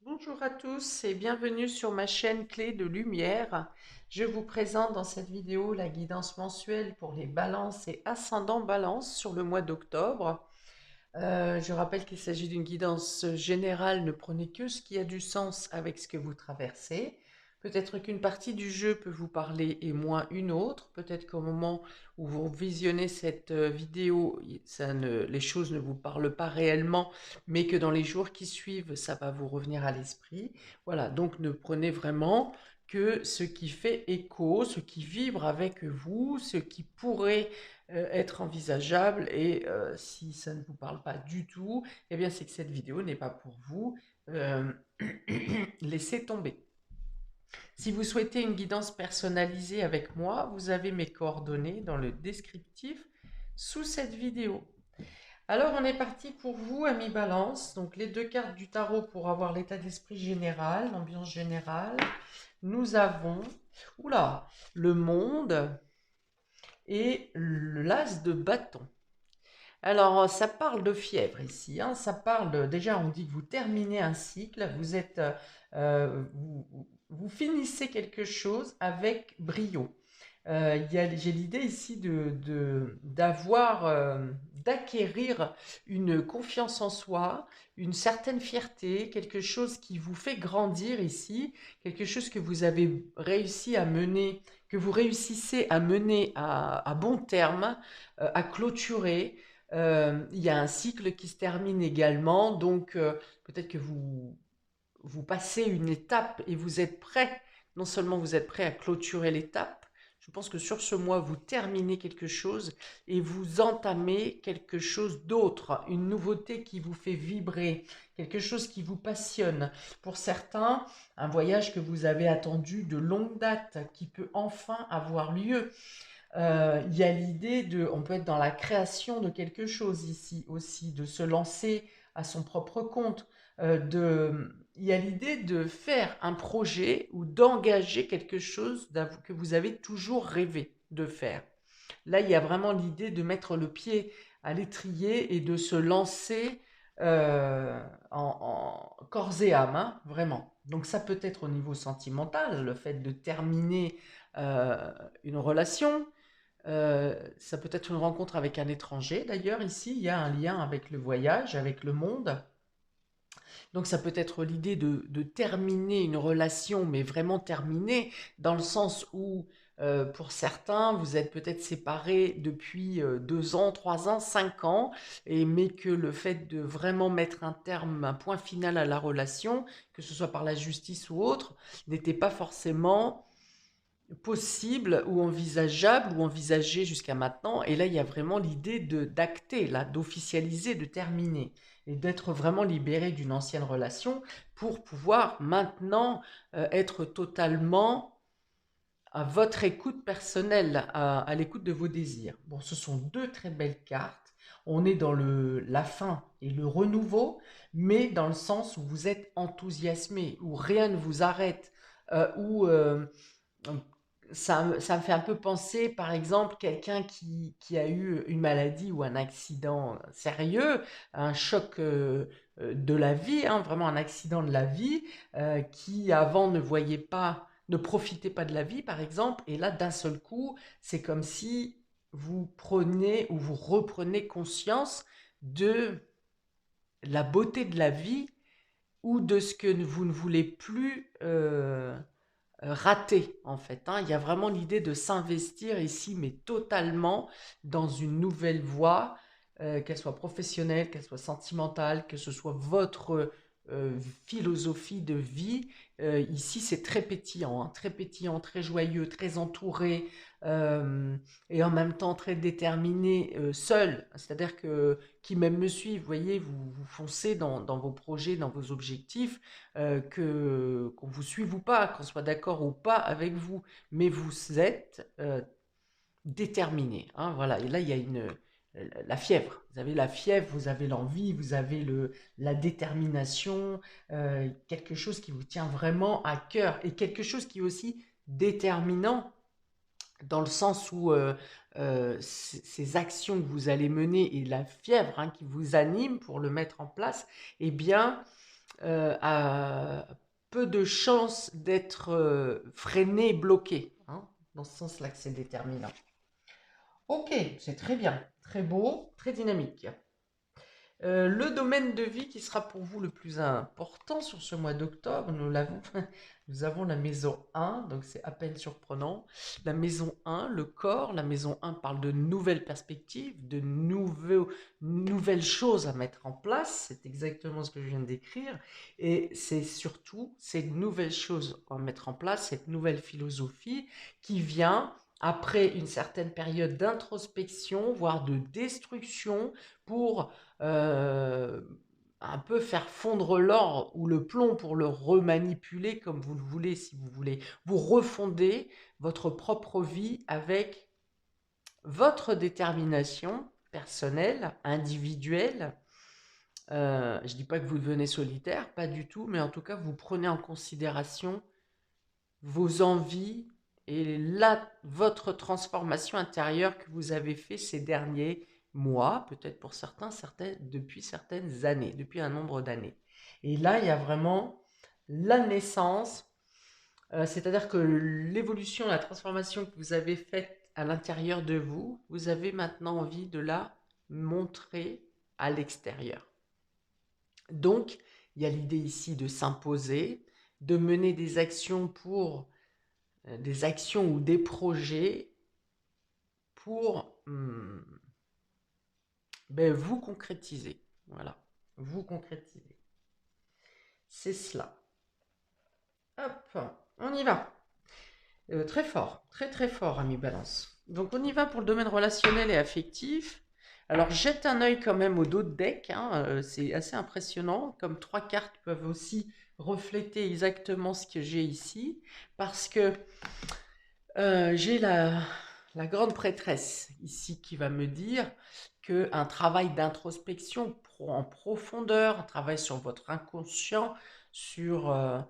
Bonjour à tous et bienvenue sur ma chaîne Clé de Lumière. Je vous présente dans cette vidéo la guidance mensuelle pour les balances et ascendants balance sur le mois d'octobre. Je rappelle qu'il s'agit d'une guidance générale, ne prenez que ce qui a du sens avec ce que vous traversez. Peut-être qu'une partie du jeu peut vous parler et moins une autre. Peut-être qu'au moment où vous visionnez cette vidéo, les choses ne vous parlent pas réellement, mais que dans les jours qui suivent, ça va vous revenir à l'esprit. Voilà, donc ne prenez vraiment que ce qui fait écho, ce qui vibre avec vous, ce qui pourrait être envisageable. Et si ça ne vous parle pas du tout, eh bien c'est que cette vidéo n'est pas pour vous. Euh, Laissez tomber. Si vous souhaitez une guidance personnalisée avec moi, vous avez mes coordonnées dans le descriptif sous cette vidéo. Alors on est parti pour vous, amis Balance. Donc les deux cartes du tarot pour avoir l'état d'esprit général, l'ambiance générale. Nous avons, oula, le monde et l'as de bâton. Alors, ça parle de fièvre ici, hein. Ça parle déjà, on dit que vous terminez un cycle, vous finissez quelque chose avec brio. J'ai l'idée ici d'acquérir une confiance en soi, une certaine fierté, quelque chose qui vous fait grandir ici, quelque chose que vous avez réussi à mener, que vous réussissez à mener à bon terme, à clôturer. Il y a un cycle qui se termine également, donc peut-être que vous passez une étape et vous êtes prêt. Non seulement vous êtes prêt à clôturer l'étape, je pense que sur ce mois, vous terminez quelque chose et vous entamez quelque chose d'autre, une nouveauté qui vous fait vibrer, quelque chose qui vous passionne. Pour certains, un voyage que vous avez attendu de longue date, qui peut enfin avoir lieu. Il y a l'idée on peut être dans la création de quelque chose ici aussi, de se lancer à son propre compte. Il y a l'idée de faire un projet ou d'engager quelque chose que vous avez toujours rêvé de faire. Là, il y a vraiment l'idée de mettre le pied à l'étrier et de se lancer en corps et âme, hein, vraiment. Donc ça peut être au niveau sentimental, le fait de terminer une relation, ça peut être une rencontre avec un étranger. D'ailleurs, ici, il y a un lien avec le voyage, avec le monde. Donc, ça peut être l'idée de terminer une relation, mais vraiment terminer, dans le sens où, pour certains, vous êtes peut-être séparés depuis 2 ans, 3 ans, 5 ans, mais que le fait de vraiment mettre un terme, un point final à la relation, que ce soit par la justice ou autre, n'était pas forcément possible ou envisageable ou envisagé jusqu'à maintenant. Et là, il y a vraiment l'idée d'acter, là, d'officialiser, de terminer et d'être vraiment libéré d'une ancienne relation pour pouvoir maintenant être totalement à votre écoute personnelle, à l'écoute de vos désirs. Bon, ce sont deux très belles cartes. On est dans la fin et le renouveau, mais dans le sens où vous êtes enthousiasmé, où rien ne vous arrête, où ça me fait un peu penser, par exemple, quelqu'un qui a eu une maladie ou un accident sérieux, un choc de la vie, hein, vraiment un accident de la vie, qui avant ne voyait pas, ne profitait pas de la vie, par exemple, et là, d'un seul coup, c'est comme si vous prenez ou vous reprenez conscience de la beauté de la vie ou de ce que vous ne voulez plus raté en fait, hein. Il y a vraiment l'idée de s'investir ici, mais totalement dans une nouvelle voie, qu'elle soit professionnelle, qu'elle soit sentimentale, que ce soit votre philosophie de vie. Ici, c'est très pétillant, hein, très pétillant, très joyeux, très entouré, euh, et en même temps très déterminé, seul. C'est-à-dire que qui même me suivent, vous voyez, vous foncez dans vos projets, dans vos objectifs, qu'on vous suive ou pas, qu'on soit d'accord ou pas avec vous, mais vous êtes déterminé, hein, voilà. Et là, il y a la fièvre. Vous avez la fièvre, vous avez l'envie, vous avez la détermination, quelque chose qui vous tient vraiment à cœur et quelque chose qui est aussi déterminant dans le sens où ces actions que vous allez mener et la fièvre, hein, qui vous anime pour le mettre en place, eh bien, a peu de chances d'être freiné, bloqué, hein, dans ce sens-là que c'est déterminant. Ok, c'est très bien, très beau, très dynamique. Le domaine de vie qui sera pour vous le plus important sur ce mois d'octobre, nous l'avons, nous avons la maison 1, donc c'est à peine surprenant. La maison 1, le corps, la maison 1 parle de nouvelles perspectives, de nouvelles choses à mettre en place, c'est exactement ce que je viens de décrire, et c'est surtout ces nouvelles choses à mettre en place, cette nouvelle philosophie qui vient après une certaine période d'introspection, voire de destruction, pour euh, un peu faire fondre l'or ou le plomb pour le remanipuler comme vous le voulez, si vous voulez. Vous refondez votre propre vie avec votre détermination personnelle, individuelle. Je ne dis pas que vous devenez solitaire, pas du tout, mais en tout cas, vous prenez en considération vos envies et votre transformation intérieure que vous avez fait ces derniers mois, peut-être pour certains, depuis certaines années, depuis un nombre d'années. Et là, il y a vraiment la naissance, c'est-à-dire que l'évolution, la transformation que vous avez faite à l'intérieur de vous, vous avez maintenant envie de la montrer à l'extérieur. Donc, il y a l'idée ici de s'imposer, de mener des actions des actions ou des projets pour vous concrétiser. Voilà, vous concrétiser. C'est cela. Hop, on y va. Très fort, très très fort, ami Balance. Donc on y va pour le domaine relationnel et affectif. Alors jette un œil quand même au dos de deck, hein, c'est assez impressionnant, comme 3 cartes peuvent aussi refléter exactement ce que j'ai ici, parce que j'ai la grande prêtresse ici qui va me dire qu'un travail d'introspection en profondeur, un travail sur votre inconscient, sur euh,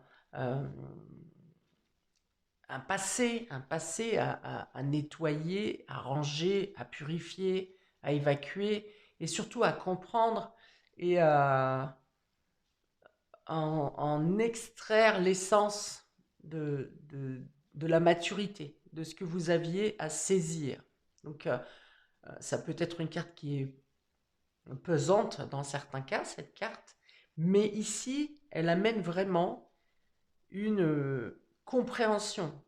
un passé à nettoyer, à ranger, à purifier, à évacuer, et surtout à comprendre et à en extraire l'essence de la maturité, de ce que vous aviez à saisir. Donc, ça peut être une carte qui est pesante dans certains cas, cette carte, mais ici, elle amène vraiment une compréhension,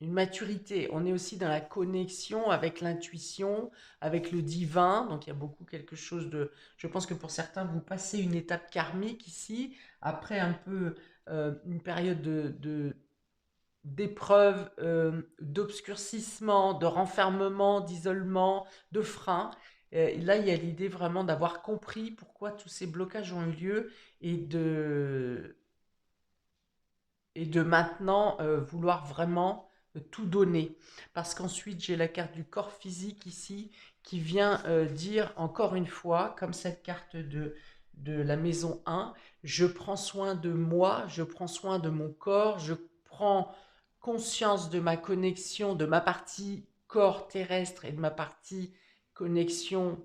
une maturité. On est aussi dans la connexion avec l'intuition, avec le divin. Donc il y a beaucoup quelque chose de... Je pense que pour certains, vous passez une étape karmique ici, après un peu une période d'épreuve, d'obscurcissement, de renfermement, d'isolement, de frein. Là, il y a l'idée vraiment d'avoir compris pourquoi tous ces blocages ont eu lieu et de maintenant vouloir vraiment tout donner. Parce qu'ensuite, j'ai la carte du corps physique ici qui vient dire encore une fois, comme cette carte de la maison 1, je prends soin de moi, je prends soin de mon corps, je prends conscience de ma connexion, de ma partie corps terrestre et de ma partie connexion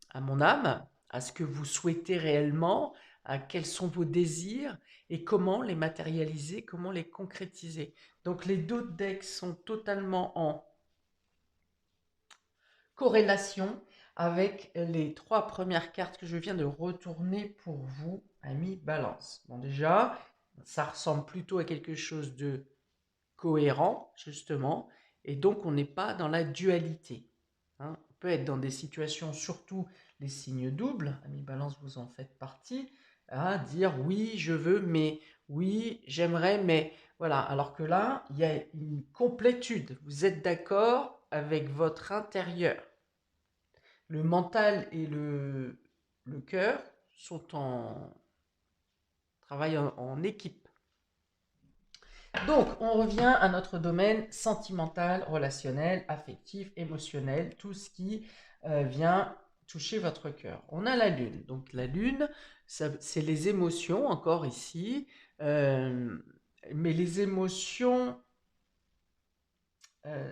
à mon âme, à ce que vous souhaitez réellement, à quels sont vos désirs et comment les matérialiser, comment les concrétiser. Donc les deux decks sont totalement en corrélation avec les 3 premières cartes que je viens de retourner pour vous, amis Balance. Bon déjà, ça ressemble plutôt à quelque chose de cohérent, justement, et donc on n'est pas dans la dualité. Hein. On peut être dans des situations, surtout les signes doubles, amis Balance, vous en faites partie, à dire oui, je veux, mais oui, j'aimerais, mais voilà. Alors que là, il y a une complétude. Vous êtes d'accord avec votre intérieur. Le mental et le cœur sont en travail en équipe. Donc, on revient à notre domaine sentimental, relationnel, affectif, émotionnel, tout ce qui vient toucher votre cœur. On a la lune. Donc, la lune, c'est les émotions, encore ici, mais les émotions euh,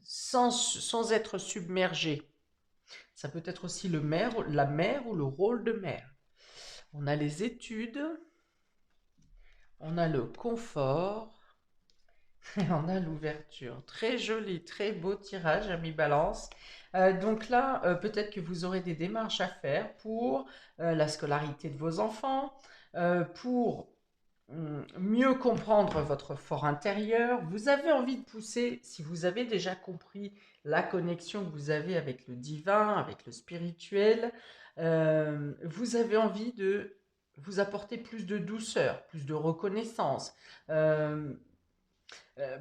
sans être submergées. Ça peut être aussi la mer ou le rôle de mère. On a les études, On a le confort et on a l'ouverture. Très joli, très beau tirage, ami Balance. Donc là, peut-être que vous aurez des démarches à faire pour la scolarité de vos enfants, pour mieux comprendre votre fort intérieur. Vous avez envie de pousser, si vous avez déjà compris la connexion que vous avez avec le divin, avec le spirituel, vous avez envie de vous apporter plus de douceur, plus de reconnaissance. Euh, euh,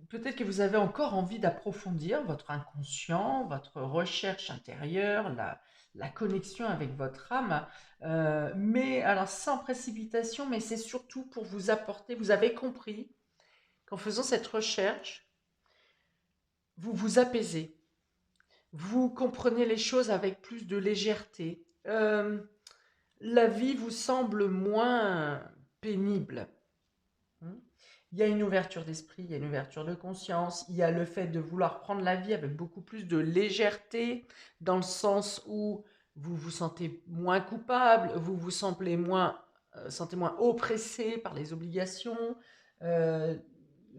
Peut-être que vous avez encore envie d'approfondir votre inconscient, votre recherche intérieure, la connexion avec votre âme, mais alors sans précipitation, mais c'est surtout pour vous apporter, vous avez compris qu'en faisant cette recherche, vous vous apaisez, vous comprenez les choses avec plus de légèreté, la vie vous semble moins pénible. Il y a une ouverture d'esprit, il y a une ouverture de conscience, il y a le fait de vouloir prendre la vie avec beaucoup plus de légèreté, dans le sens où vous vous sentez moins coupable, vous vous sentez moins oppressé par les obligations, euh,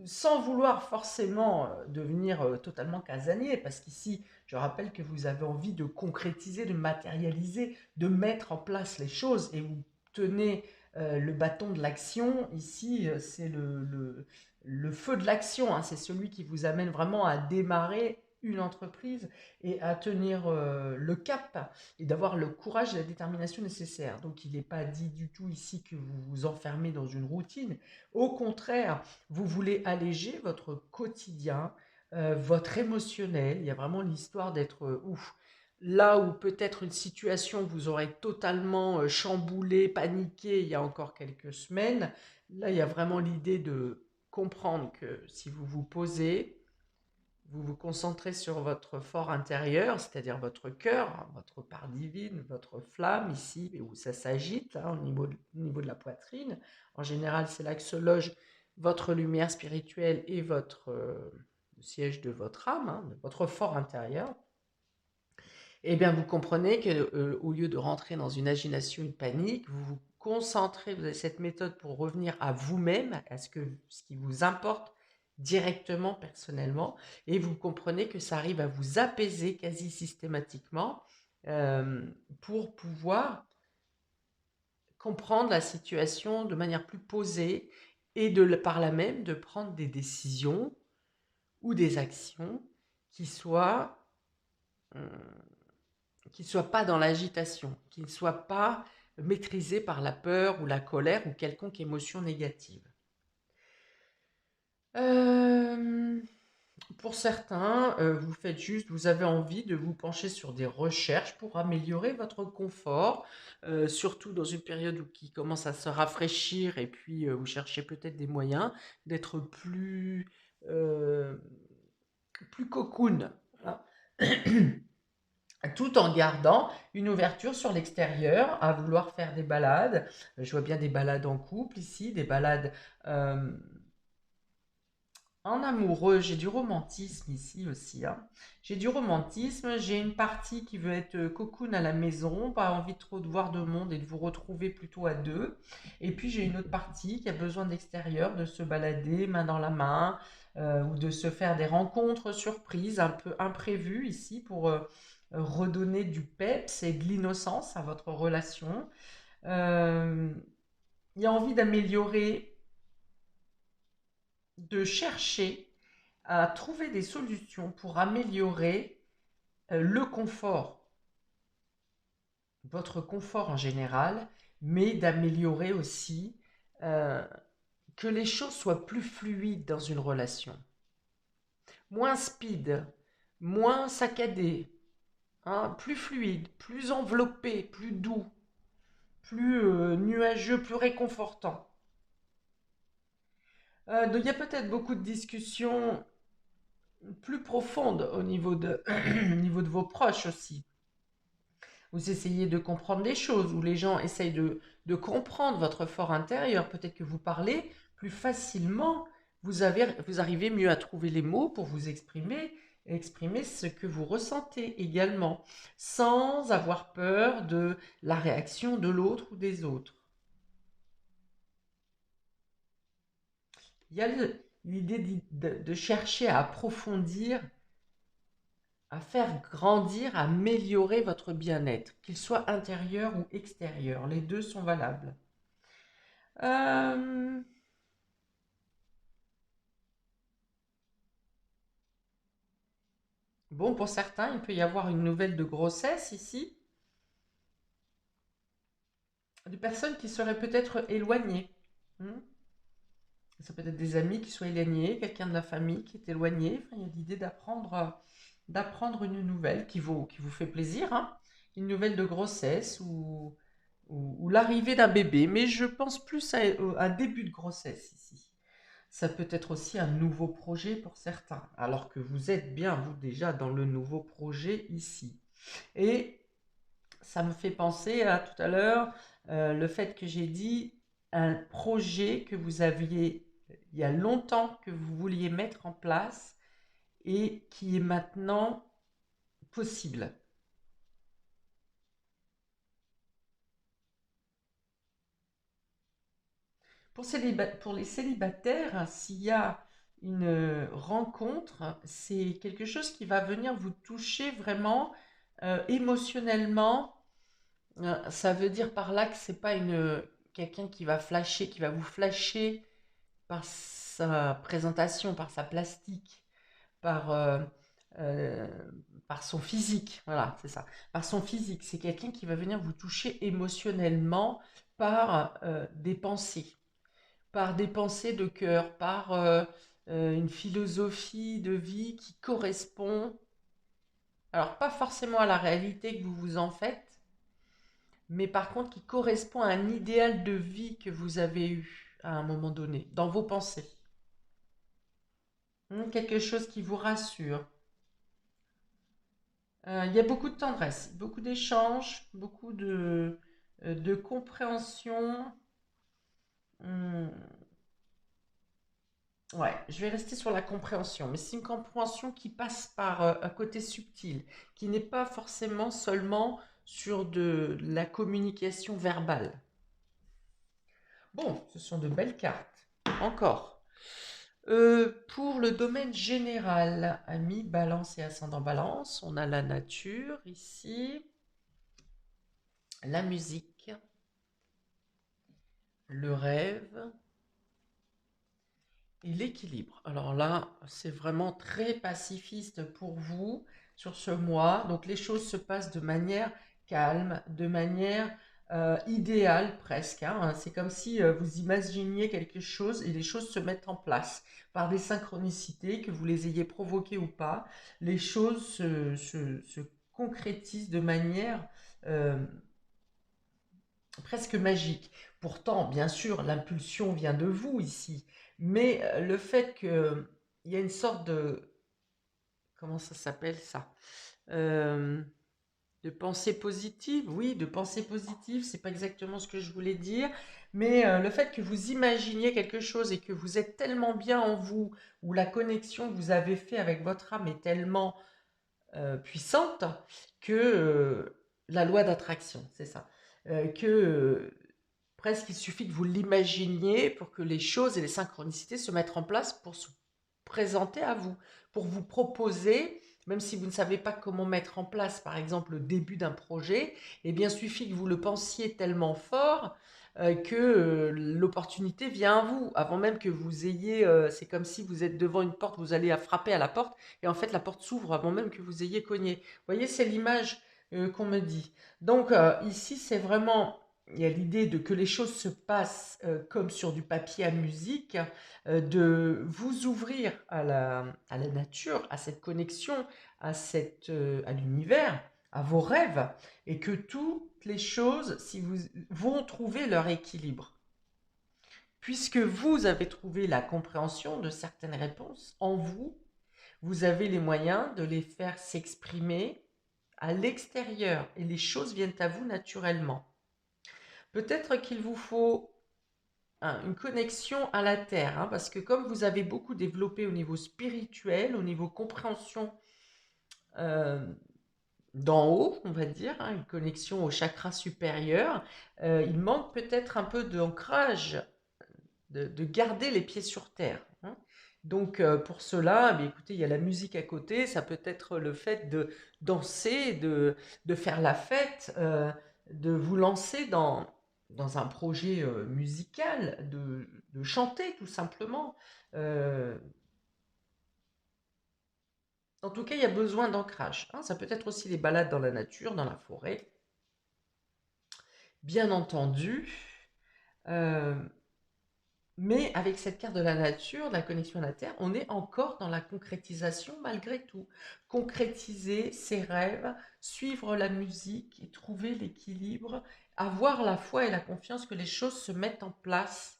sans vouloir forcément devenir totalement casanier, parce qu'ici, je rappelle que vous avez envie de concrétiser, de matérialiser, de mettre en place les choses, et vous tenez le bâton de l'action. Ici, c'est le feu de l'action, hein, c'est celui qui vous amène vraiment à démarrer une entreprise et à tenir le cap et d'avoir le courage et la détermination nécessaires. Donc il n'est pas dit du tout ici que vous vous enfermez dans une routine. Au contraire, vous voulez alléger votre quotidien, votre émotionnel. Il y a vraiment l'histoire d'être ouf. Là où peut-être une situation vous aurait totalement chamboulé, paniqué il y a encore quelques semaines, là il y a vraiment l'idée de comprendre que si vous vous posez, vous vous concentrez sur votre fort intérieur, c'est-à-dire votre cœur, votre part divine, votre flamme ici, où ça s'agite, hein, au niveau de la poitrine. En général, c'est là que se loge votre lumière spirituelle et votre le siège de votre âme, hein, de votre fort intérieur. Eh bien, vous comprenez que, au lieu de rentrer dans une agitation, une panique, vous vous concentrez, vous avez cette méthode pour revenir à vous-même, à ce qui vous importe directement, personnellement, et vous comprenez que ça arrive à vous apaiser quasi systématiquement euh, pour pouvoir comprendre la situation de manière plus posée et par là même de prendre des décisions ou des actions qui soient hum, qui ne soit pas dans l'agitation, qui ne soit pas maîtrisé par la peur ou la colère ou quelconque émotion négative. Euh, pour certains, vous avez envie de vous pencher sur des recherches pour améliorer votre confort, surtout dans une période qui commence à se rafraîchir et puis vous cherchez peut-être des moyens d'être euh, plus cocoon. Voilà. Tout en gardant une ouverture sur l'extérieur, à vouloir faire des balades. Je vois bien des balades en couple ici, des balades euh, en amoureux. J'ai du romantisme ici aussi, hein. J'ai du romantisme, j'ai une partie qui veut être cocoon à la maison, pas envie trop de voir de monde et de vous retrouver plutôt à deux. Et puis j'ai une autre partie qui a besoin d'extérieur, de se balader main dans la main, ou de se faire des rencontres surprises, un peu imprévues ici, pour redonner du peps et de l'innocence à votre relation. Euh, il y a envie d'améliorer, de chercher à trouver des solutions pour améliorer le confort, votre confort en général, mais d'améliorer aussi euh, que les choses soient plus fluides dans une relation, moins speed, moins saccadé, hein, plus fluide, plus enveloppé, plus doux, plus nuageux, plus réconfortant. Donc il y a peut-être beaucoup de discussions plus profondes au niveau de vos proches aussi. Vous essayez de comprendre les choses, ou les gens essayent de comprendre votre fort intérieur. Peut-être que vous parlez plus facilement, vous arrivez mieux à trouver les mots pour vous exprimer ce que vous ressentez également, sans avoir peur de la réaction de l'autre ou des autres. Il y a l'idée de chercher à approfondir, à faire grandir, à améliorer votre bien-être, qu'il soit intérieur ou extérieur. Les deux sont valables. Euh, bon, pour certains, il peut y avoir une nouvelle de grossesse ici, de personnes qui seraient peut-être éloignées. Hmm. Ça peut être des amis qui soient éloignés, quelqu'un de la famille qui est éloigné. Enfin, il y a l'idée d'apprendre une nouvelle qui vous fait plaisir, hein. Une nouvelle de grossesse ou l'arrivée d'un bébé. Mais je pense plus à un début de grossesse ici. Ça peut être aussi un nouveau projet pour certains, alors que vous êtes bien, vous, déjà dans le nouveau projet ici. Et ça me fait penser à tout à l'heure, le fait que j'ai dit un projet que vous aviez il y a longtemps que vous vouliez mettre en place et qui est maintenant possible. Pour les célibataires, s'il y a une rencontre, c'est quelque chose qui va venir vous toucher vraiment émotionnellement. Ça veut dire par là que c'est pas quelqu'un qui va flasher, qui va vous flasher par sa présentation, par sa plastique, par, euh, par son physique. Voilà, c'est ça. Par son physique. C'est quelqu'un qui va venir vous toucher émotionnellement par des pensées de cœur, par une philosophie de vie qui correspond, alors pas forcément à la réalité que vous vous en faites, mais par contre qui correspond à un idéal de vie que vous avez eu à un moment donné, dans vos pensées. Quelque chose qui vous rassure. Il y a beaucoup de tendresse, beaucoup d'échanges, beaucoup de compréhension. Hum, ouais, je vais rester sur la compréhension, mais c'est une compréhension qui passe par un côté subtil, qui n'est pas forcément seulement sur de la communication verbale. Bon, ce sont de belles cartes. Encore. Pour le domaine général, ami, balance et ascendant balance, on a la nature ici, la musique, le rêve et l'équilibre. Alors là, c'est vraiment très pacifiste pour vous sur ce mois. Donc les choses se passent de manière calme, de manière idéale presque, hein. C'est comme si vous imaginiez quelque chose et les choses se mettent en place par des synchronicités, que vous les ayez provoquées ou pas. Les choses se concrétisent de manière euh, presque magique. Pourtant, bien sûr, l'impulsion vient de vous ici, mais le fait qu'il y a une sorte de... Comment ça s'appelle ça? Euh, de pensée positive, oui, de pensée positive, c'est pas exactement ce que je voulais dire, mais le fait que vous imaginiez quelque chose et que vous êtes tellement bien en vous, ou la connexion que vous avez fait avec votre âme est tellement puissante que la loi d'attraction, c'est ça, que presque il suffit que vous l'imaginiez pour que les choses et les synchronicités se mettent en place pour se présenter à vous, pour vous proposer, même si vous ne savez pas comment mettre en place, par exemple, le début d'un projet, eh bien, il suffit que vous le pensiez tellement fort que l'opportunité vient à vous, avant même que vous ayez, c'est comme si vous êtes devant une porte, vous allez à frapper à la porte, et en fait la porte s'ouvre avant même que vous ayez cogné. Vous voyez, c'est l'image qu'on me dit. Donc ici, c'est vraiment, il y a l'idée de que les choses se passent comme sur du papier à musique, de vous ouvrir à la nature, à cette connexion, à l'univers, à vos rêves, et que toutes les choses si vous, vont trouver leur équilibre. Puisque vous avez trouvé la compréhension de certaines réponses en vous, vous avez les moyens de les faire s'exprimer à l'extérieur et les choses viennent à vous naturellement. Peut-être qu'il vous faut une connexion à la terre, hein, parce que comme vous avez beaucoup développé au niveau spirituel, au niveau compréhension euh, d'en haut, on va dire, hein, une connexion au chakra supérieur, il manque peut-être un peu d'ancrage de garder les pieds sur terre, hein. Donc, pour cela, eh écoutez, il y a la musique à côté, ça peut être le fait de danser, de faire la fête, de vous lancer dans un projet musical, de chanter tout simplement. Euh, En tout cas, il y a besoin d'ancrage, hein. Ça peut être aussi les balades dans la nature, dans la forêt, bien entendu. Euh, mais avec cette carte de la nature, de la connexion à la Terre, on est encore dans la concrétisation malgré tout. Concrétiser ses rêves, suivre la musique et trouver l'équilibre, avoir la foi et la confiance que les choses se mettent en place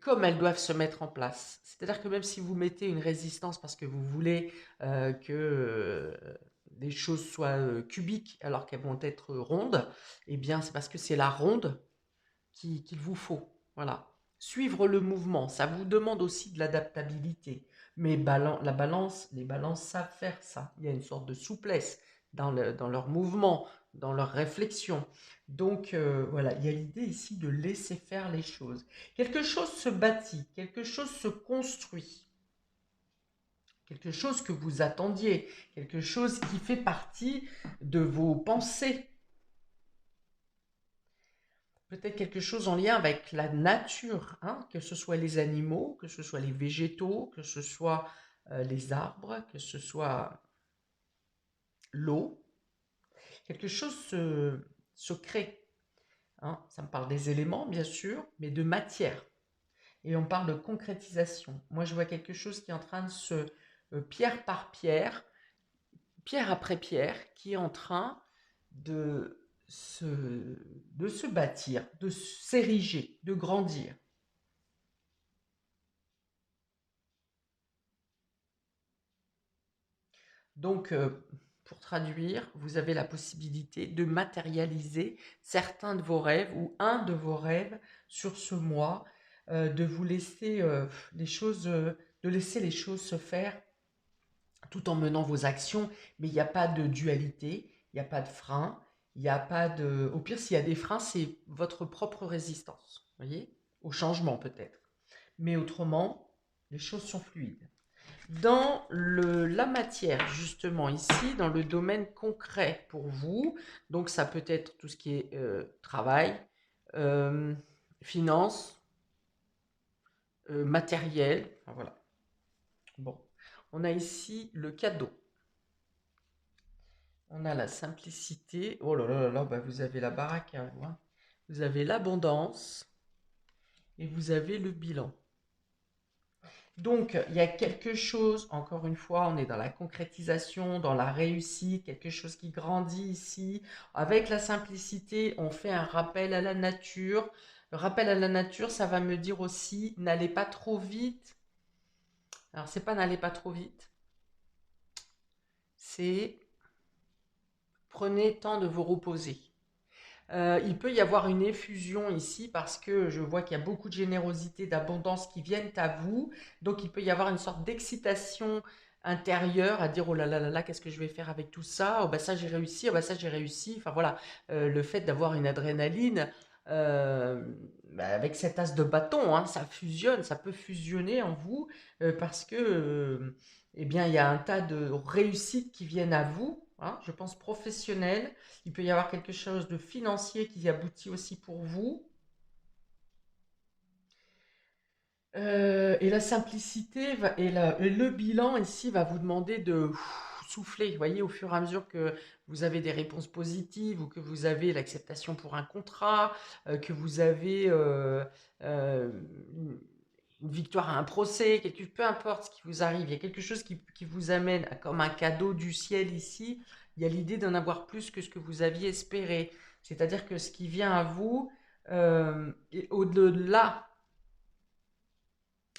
comme elles doivent se mettre en place. C'est-à-dire que même si vous mettez une résistance parce que vous voulez que les choses soient cubiques alors qu'elles vont être rondes, eh bien c'est parce que c'est la ronde qu'il vous faut. Voilà. Suivre le mouvement, ça vous demande aussi de l'adaptabilité. Mais la balance, les balances savent faire ça. Il y a une sorte de souplesse dans leur mouvement, dans leur réflexion. Donc voilà, il y a l'idée ici de laisser faire les choses. Quelque chose se bâtit, quelque chose se construit, quelque chose que vous attendiez, quelque chose qui fait partie de vos pensées, peut-être quelque chose en lien avec la nature, hein, que ce soit les animaux, que ce soit les végétaux, que ce soit les arbres, que ce soit l'eau. Quelque chose se crée, hein. Ça me parle des éléments, bien sûr, mais de matière. Et on parle de concrétisation. Moi, je vois quelque chose qui est en train de pierre par pierre, pierre après pierre, qui est en train de se, de se bâtir, de s'ériger, de grandir. Donc, pour traduire, vous avez la possibilité de matérialiser certains de vos rêves ou un de vos rêves sur ce mois, de vous laisser de laisser les choses se faire tout en menant vos actions, mais il n'y a pas de dualité, il n'y a pas de frein, il n'y a pas de. Au pire, s'il y a des freins, c'est votre propre résistance, vous voyez, au changement peut-être. Mais autrement, les choses sont fluides. Dans la matière, justement, ici, dans le domaine concret pour vous, donc ça peut être tout ce qui est travail, euh, finance, matériel, enfin, voilà. Bon, on a ici le cadeau. On a la simplicité. Oh là là là là, bah vous avez la baraque à vous, hein. Vous avez l'abondance et vous avez le bilan. Donc, il y a quelque chose, encore une fois, on est dans la concrétisation, dans la réussite, quelque chose qui grandit ici. Avec la simplicité, on fait un rappel à la nature. Le rappel à la nature, ça va me dire aussi, n'allez pas trop vite. Alors, c'est pas n'allez pas trop vite, c'est prenez le temps de vous reposer. Il peut y avoir une effusion ici parce que je vois qu'il y a beaucoup de générosité, d'abondance qui viennent à vous. Donc il peut y avoir une sorte d'excitation intérieure à dire oh là là là là, qu'est-ce que je vais faire avec tout ça? Oh bah ça j'ai réussi, oh bah ça j'ai réussi. Enfin voilà, le fait d'avoir une adrénaline euh, bah, avec cet as de bâton, hein, ça fusionne, ça peut fusionner en vous parce que eh bien il y a un tas de réussites qui viennent à vous, hein, je pense professionnelles. Il peut y avoir quelque chose de financier qui aboutit aussi pour vous. Et la simplicité et le bilan ici va vous demander de souffler. Vous voyez, au fur et à mesure que vous avez des réponses positives ou que vous avez l'acceptation pour un contrat, que vous avez euh, une victoire à un procès, peu importe ce qui vous arrive, il y a quelque chose qui vous amène comme un cadeau du ciel ici. Il y a l'idée d'en avoir plus que ce que vous aviez espéré. C'est-à-dire que ce qui vient à vous est au-delà.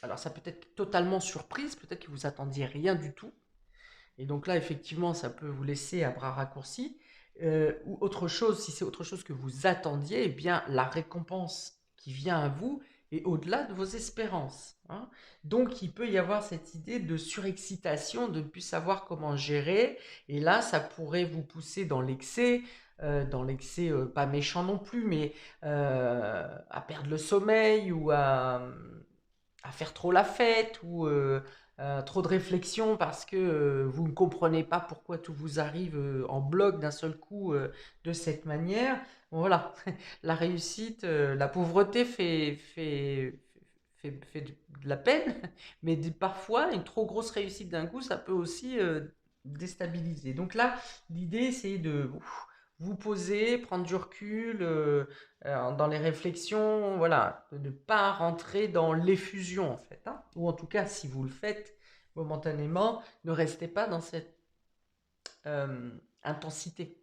Alors ça peut être totalement surprise, peut-être que vous attendiez rien du tout. Et donc là, effectivement, ça peut vous laisser à bras raccourcis. Ou autre chose, si c'est autre chose que vous attendiez, eh bien la récompense qui vient à vous est au-delà de vos espérances, hein. Donc il peut y avoir cette idée de surexcitation, de ne plus savoir comment gérer. Et là, ça pourrait vous pousser dans l'excès, dans l'excès, pas méchant non plus, mais à perdre le sommeil ou à faire trop la fête ou trop de réflexion parce que vous ne comprenez pas pourquoi tout vous arrive en bloc d'un seul coup de cette manière. Bon, voilà, la réussite, la pauvreté fait de la peine, mais parfois une trop grosse réussite d'un coup, ça peut aussi déstabiliser. Donc là, l'idée, c'est de vous poser, prendre du recul dans les réflexions, voilà, de ne pas rentrer dans l'effusion en fait, hein. Ou en tout cas, si vous le faites momentanément, ne restez pas dans cette euh, intensité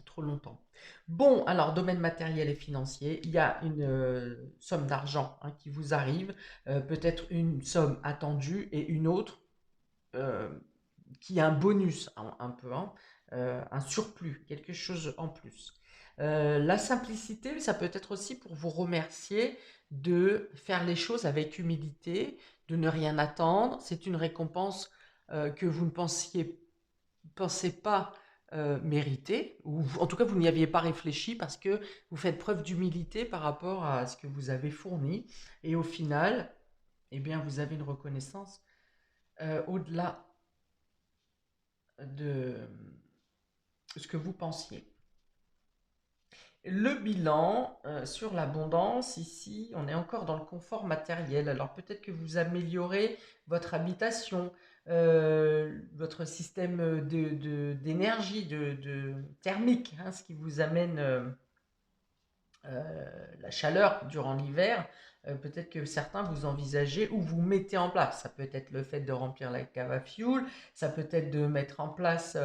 trop longtemps. Bon, alors, domaine matériel et financier, il y a une somme d'argent hein, qui vous arrive, peut-être une somme attendue et une autre euh, qui est un bonus un peu, hein, un surplus, quelque chose en plus. La simplicité, ça peut être aussi pour vous remercier de faire les choses avec humilité, de ne rien attendre. C'est une récompense que vous ne pensez pas mériter, ou en tout cas vous n'y aviez pas réfléchi parce que vous faites preuve d'humilité par rapport à ce que vous avez fourni. Et au final, eh bien, vous avez une reconnaissance au-delà de ce que vous pensiez. Le bilan sur l'abondance, ici, on est encore dans le confort matériel. Alors peut-être que vous améliorez votre habitation, votre système d'énergie, thermique, hein, ce qui vous amène la chaleur durant l'hiver, peut-être que certains vous envisagez ou vous mettez en place. Ça peut être le fait de remplir la cave à fioul, ça peut être de mettre en place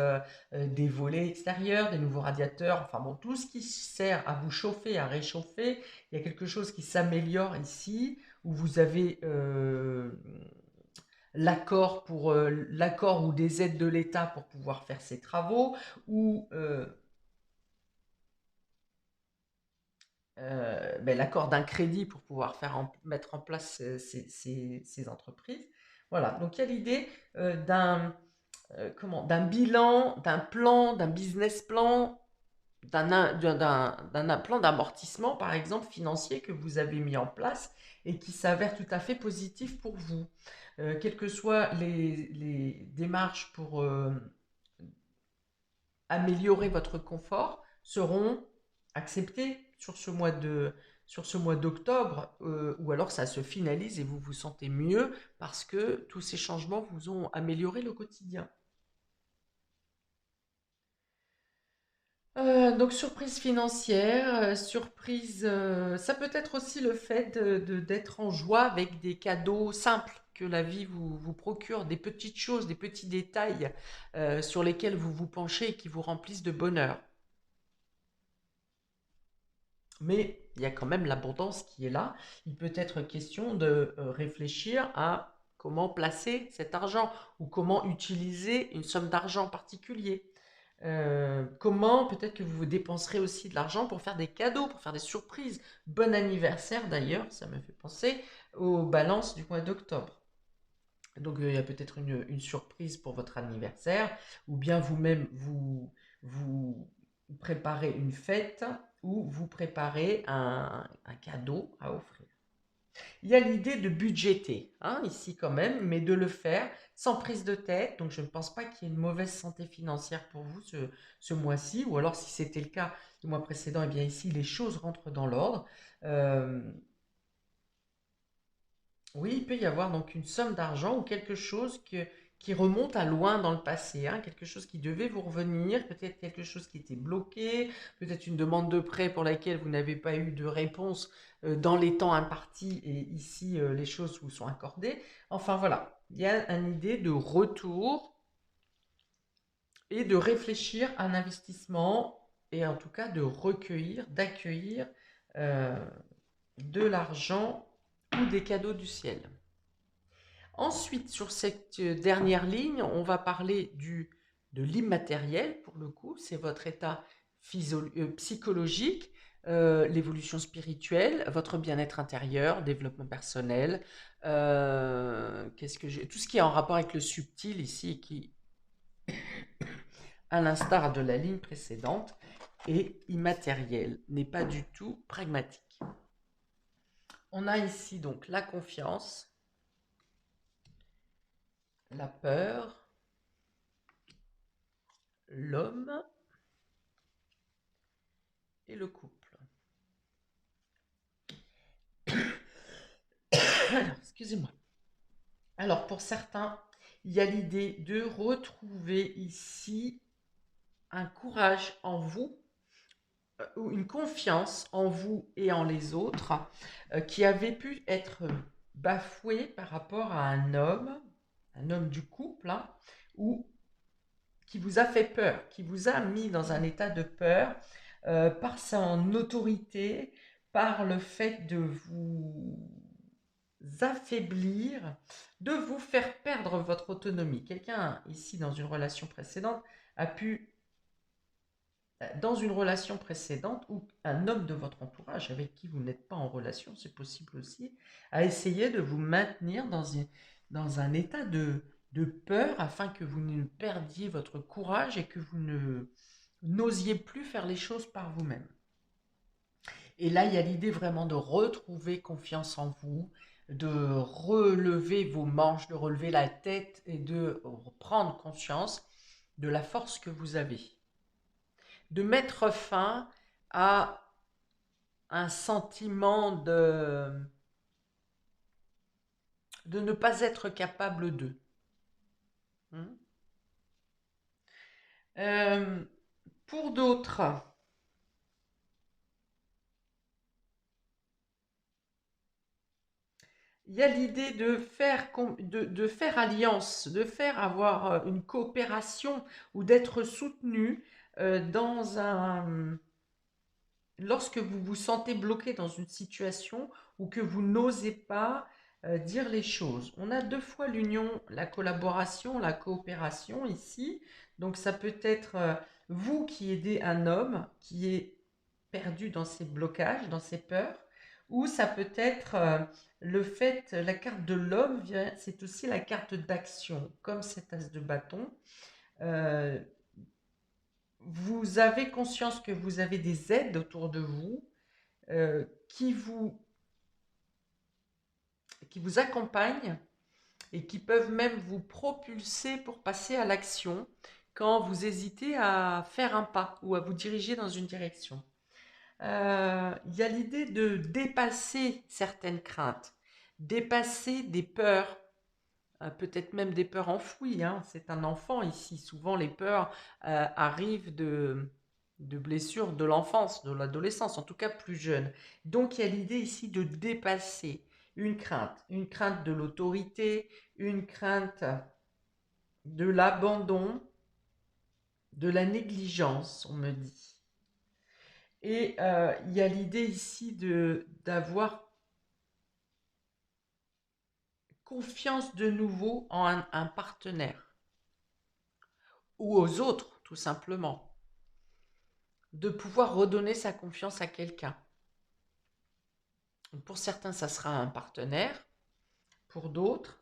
des volets extérieurs, des nouveaux radiateurs, enfin bon, tout ce qui sert à vous chauffer, à réchauffer. Il y a quelque chose qui s'améliore ici, où vous avez l'accord ou des aides de l'État pour pouvoir faire ces travaux, ou ben, l'accord d'un crédit pour pouvoir mettre en place ces entreprises. Voilà, donc il y a l'idée d'un bilan, d'un plan, d'un business plan, d'un plan d'amortissement, par exemple, financier que vous avez mis en place et qui s'avère tout à fait positif pour vous. Quelles que soient les démarches pour améliorer votre confort seront acceptées sur ce mois d'octobre, ou alors ça se finalise et vous vous sentez mieux parce que tous ces changements vous ont amélioré le quotidien. Donc surprise financière, surprise, ça peut être aussi le fait d'être en joie avec des cadeaux simples que la vie vous procure, des petites choses, des petits détails sur lesquels vous vous penchez et qui vous remplissent de bonheur. Mais il y a quand même l'abondance qui est là. Il peut être question de réfléchir à comment placer cet argent ou comment utiliser une somme d'argent particulier. Comment peut-être que vous dépenserez aussi de l'argent pour faire des cadeaux, pour faire des surprises. Bon anniversaire d'ailleurs, ça me fait penser aux balances du mois d'octobre. Donc il y a peut-être une surprise pour votre anniversaire, ou bien vous-même vous préparez une fête ou vous préparez un cadeau à offrir. Il y a l'idée de budgéter, hein, ici quand même, mais de le faire sans prise de tête. Donc je ne pense pas qu'il y ait une mauvaise santé financière pour vous ce mois-ci, ou alors si c'était le cas le mois précédent, et bien ici les choses rentrent dans l'ordre. Euh, oui, il peut y avoir donc une somme d'argent ou quelque chose qui remonte à loin dans le passé, hein, quelque chose qui devait vous revenir, peut-être quelque chose qui était bloqué, peut-être une demande de prêt pour laquelle vous n'avez pas eu de réponse dans les temps impartis et ici les choses vous sont accordées. Enfin voilà, il y a une idée de retour et de réfléchir à un investissement et en tout cas de recueillir, d'accueillir euh, de l'argent ou des cadeaux du ciel. Ensuite, sur cette dernière ligne, on va parler de l'immatériel, pour le coup, c'est votre état psychologique, l'évolution spirituelle, votre bien-être intérieur, développement personnel, tout ce qui est en rapport avec le subtil ici, qui à l'instar de la ligne précédente, est immatériel, n'est pas du tout pragmatique. On a ici donc la confiance, la peur, l'homme et le couple. Alors, excusez-moi. Alors, pour certains, il y a l'idée de retrouver ici un courage en vous, ou une confiance en vous et en les autres, qui avait pu être bafouée par rapport à un homme du couple, hein, ou qui vous a fait peur, qui vous a mis dans un état de peur par son autorité, par le fait de vous affaiblir, de vous faire perdre votre autonomie. Quelqu'un ici dans une relation précédente a pu, dans une relation précédente, ou un homme de votre entourage avec qui vous n'êtes pas en relation, c'est possible aussi, a essayé de vous maintenir dans un état de peur afin que vous ne perdiez votre courage et que vous n'osiez plus faire les choses par vous-même. Et là, il y a l'idée vraiment de retrouver confiance en vous, de relever vos manches, de relever la tête et de prendre conscience de la force que vous avez. De mettre fin à un sentiment de ne pas être capable d'eux. Pour d'autres, il y a l'idée de faire alliance, de faire avoir une coopération ou d'être soutenu dans un... Lorsque vous vous sentez bloqué dans une situation ou que vous n'osez pas dire les choses. On a deux fois l'union, la collaboration, la coopération ici. Donc ça peut être vous qui aidez un homme qui est perdu dans ses blocages, dans ses peurs, ou ça peut être le fait, la carte de l'homme, c'est aussi la carte d'action, comme cet as de bâton. Euh, vous avez conscience que vous avez des aides autour de vous qui vous accompagnent et qui peuvent même vous propulser pour passer à l'action quand vous hésitez à faire un pas ou à vous diriger dans une direction. Il y a l'idée de dépasser certaines craintes, dépasser des peurs, peut-être même des peurs enfouies, hein. C'est un enfant ici. Souvent, les peurs arrivent de blessures de l'enfance, de l'adolescence, en tout cas plus jeune. Donc, il y a l'idée ici de dépasser une crainte de l'autorité, une crainte de l'abandon, de la négligence, on me dit. Et il y a l'idée ici d'avoir confiance de nouveau en un partenaire ou aux autres, tout simplement. De pouvoir redonner sa confiance à quelqu'un. Pour certains, ça sera un partenaire. Pour d'autres,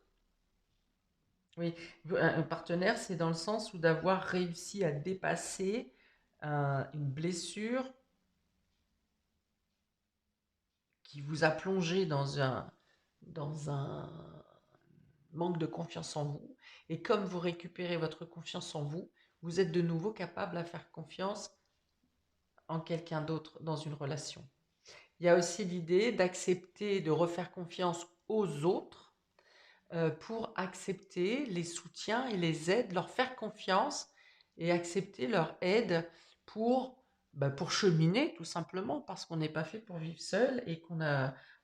oui, un partenaire, c'est dans le sens où d'avoir réussi à dépasser une blessure qui vous a plongé dans un manque de confiance en vous. Et comme vous récupérez votre confiance en vous, vous êtes de nouveau capable à faire confiance en quelqu'un d'autre dans une relation. Il y a aussi l'idée d'accepter de refaire confiance aux autres pour accepter les soutiens et les aides, leur faire confiance et accepter leur aide pour cheminer tout simplement parce qu'on n'est pas fait pour vivre seul et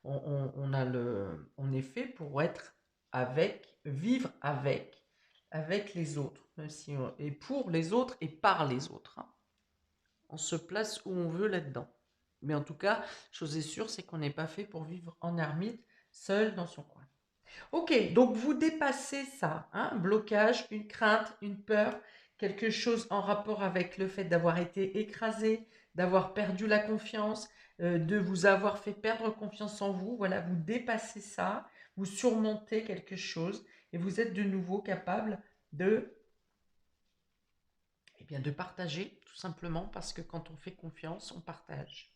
on est fait pour être vivre avec les autres, même si et pour les autres et par les autres, hein. On se place où on veut là-dedans. Mais en tout cas, chose est sûre, c'est qu'on n'est pas fait pour vivre en ermite, seul dans son coin. Ok, donc vous dépassez ça, hein, un blocage, une crainte, une peur, quelque chose en rapport avec le fait d'avoir été écrasé, d'avoir perdu la confiance, de vous avoir fait perdre confiance en vous. Voilà, vous dépassez ça, vous surmontez quelque chose et vous êtes de nouveau capable de bien, de partager, tout simplement, parce que quand on fait confiance, on partage.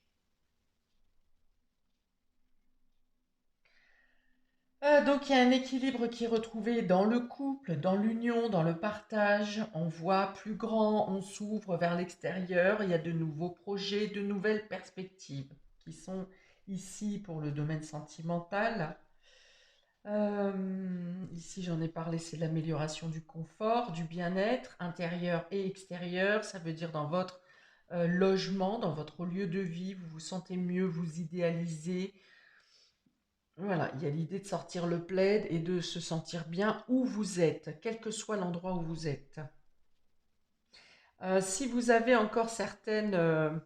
Donc il y a un équilibre qui est retrouvé dans le couple, dans l'union, dans le partage. On voit plus grand, on s'ouvre vers l'extérieur. Il y a de nouveaux projets, de nouvelles perspectives qui sont ici pour le domaine sentimental. Ici, j'en ai parlé, c'est l'amélioration du confort, du bien-être intérieur et extérieur. Ça veut dire dans votre logement, dans votre lieu de vie, vous vous sentez mieux, vous idéalisez. Voilà, il y a l'idée de sortir le plaid et de se sentir bien où vous êtes, quel que soit l'endroit où vous êtes. Si vous avez encore certaines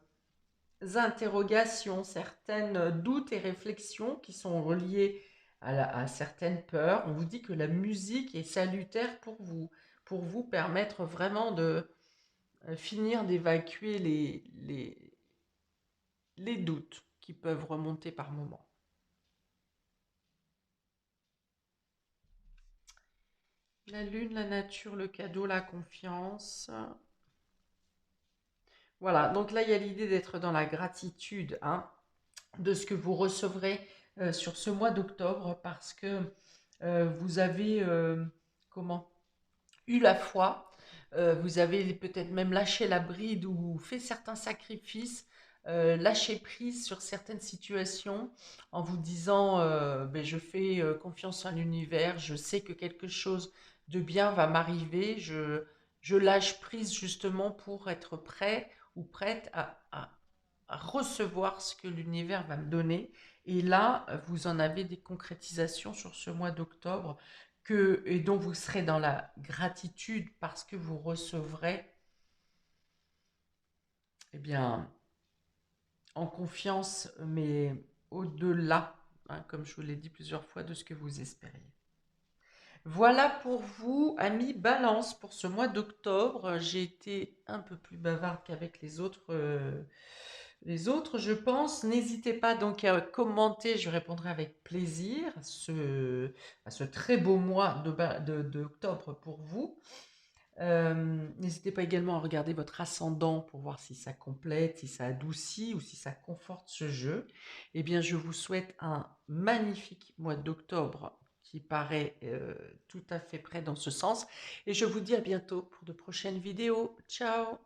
interrogations, certaines doutes et réflexions qui sont reliées à certaines peurs, on vous dit que la musique est salutaire pour vous permettre vraiment de finir d'évacuer les doutes qui peuvent remonter par moments. La lune, la nature, le cadeau, la confiance. Voilà, donc là, il y a l'idée d'être dans la gratitude, hein, de ce que vous recevrez sur ce mois d'octobre parce que vous avez comment eu la foi, vous avez peut-être même lâché la bride ou fait certains sacrifices, lâché prise sur certaines situations en vous disant ben, je fais confiance en l'univers, je sais que quelque chose de bien va m'arriver, je lâche prise justement pour être prêt ou prête à recevoir ce que l'univers va me donner. Et là, vous en avez des concrétisations sur ce mois d'octobre et dont vous serez dans la gratitude parce que vous recevrez, eh bien, en confiance, mais au-delà, hein, comme je vous l'ai dit plusieurs fois, de ce que vous espériez. Voilà pour vous, amis Balance, pour ce mois d'octobre. J'ai été un peu plus bavarde qu'avec les autres, je pense. N'hésitez pas donc à commenter, je répondrai avec plaisir à ce très beau mois d'octobre pour vous. N'hésitez pas également à regarder votre ascendant pour voir si ça complète, si ça adoucit ou si ça conforte ce jeu. Eh bien, je vous souhaite un magnifique mois d'octobre qui paraît tout à fait prêt dans ce sens. Et je vous dis à bientôt pour de prochaines vidéos. Ciao!